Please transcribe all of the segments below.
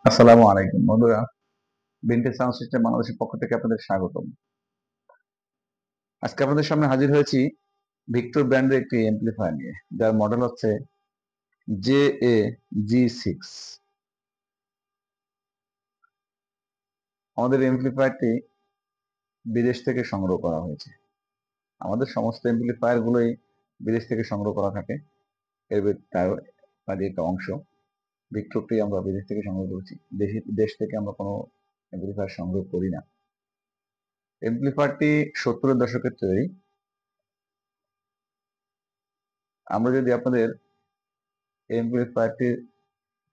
আসসালামু আলাইকুম বন্ধুরা। ভিনটেজ সাউন্ড সিস্টেম বাংলাদেশের পক্ষ থেকে আপনাদের স্বাগতম। আজকে আপনাদের সামনে হাজির হয়েছি ভিক্টর ব্র্যান্ডের একটি এমপ্লিফায়ার নিয়ে, যার মডেল হচ্ছে JA-G6। আমাদের এমপ্লিফায়ারটি বিদেশ থেকে সংগ্রহ করা হয়েছে। আমাদের সমস্ত এমপ্লিফায়ার গুলোই বিদেশ থেকে সংগ্রহ করা থাকে, তারই একটা অংশ। ভিক্টরটি আমরা বিদেশ থেকে সংগ্রহ করেছি। দেশ থেকে আমরা কোনো এমপ্লিফায়ার সংগ্রহ করি না। এমপ্লিফায়ারটি 70-এর দশকের তৈরি। আমরা যদি আপনাদের এমপ্লিফায়ারটির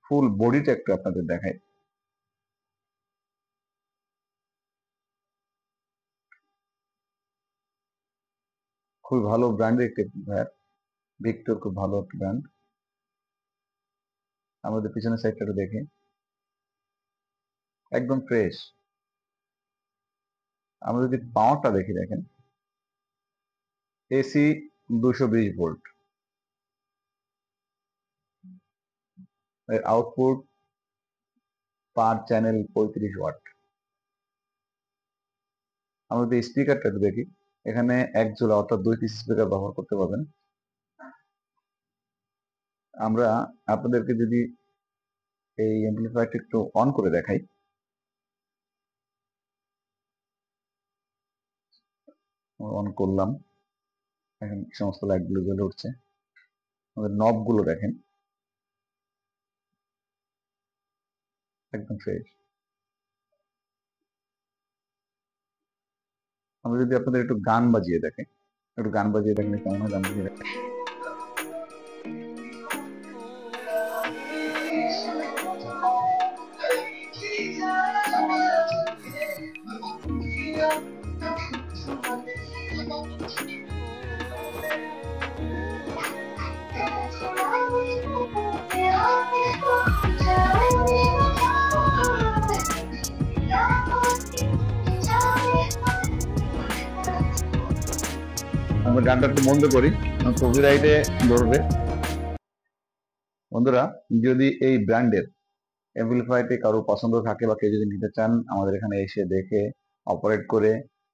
ফুল বডিটা একটু আপনাদের দেখাই। খুবই ভালো ব্র্যান্ডের একটি এমপ্লিফায়ার। ভিক্টর খুব ভালো একটি ব্র্যান্ড। আমাদের পিছনের সাইডটা একটু দেখি, একদম ফ্রেশ। আমরা যদি পাওয়ারটা দেখি, দেখেন এসি 220 ভোল্ট, এর আউটপুট পার চ্যানেল 35 ওয়াট। আমরা যদি স্পিকারটা একটু দেখি, এখানে এক জোড়া অর্থাৎ 2 পিস স্পিকার ব্যবহার করতে পারবেন। আমরা আপনাদেরকে যদি এই এমপ্লিফায়ারটা একটু অন করে দেখাই, অন করলাম, এখন সমস্ত লাইটগুলো জ্বলে উঠছে। আমাদের নব গুলো দেখেন, একদম ফ্রেশ। আমরা যদি আপনাদের একটু গান বাজিয়ে দেখেন, একটু গান বাজিয়ে দেখলে কেমন হয়, গান বাজিয়ে দেখেন। আমরা গানটা একটু বন্ধ করি, কপিরাইটে ধরবে। বন্ধুরা, যদি এই ব্র্যান্ডের এমপ্লিফায়ারটি কারো পছন্দ থাকে বা কেউ যদি নিতে চান, আমাদের এখানে এসে দেখে অপারেট করে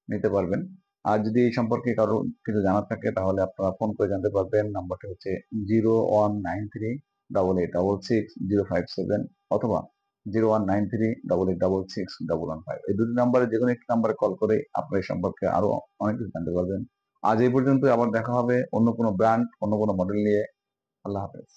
নিতে পারবেন। আর যদি এই সম্পর্কে কারো কিছু জানার থাকে, তাহলে আপনারা ফোন করে জানতে পারবেন। নাম্বারটা হচ্ছে 0193666057 অথবা 019388661115। এই দুটি নাম্বারে যে কোনো একটি নাম্বারে কল করে আপনার এই সম্পর্কে আরো অনেক কিছু জানতে পারবেন। আজ এই পর্যন্ত, আবার দেখা হবে অন্য কোনো ব্র্যান্ড, অন্য কোনো মডেল নিয়ে। আল্লাহ হাফেজ।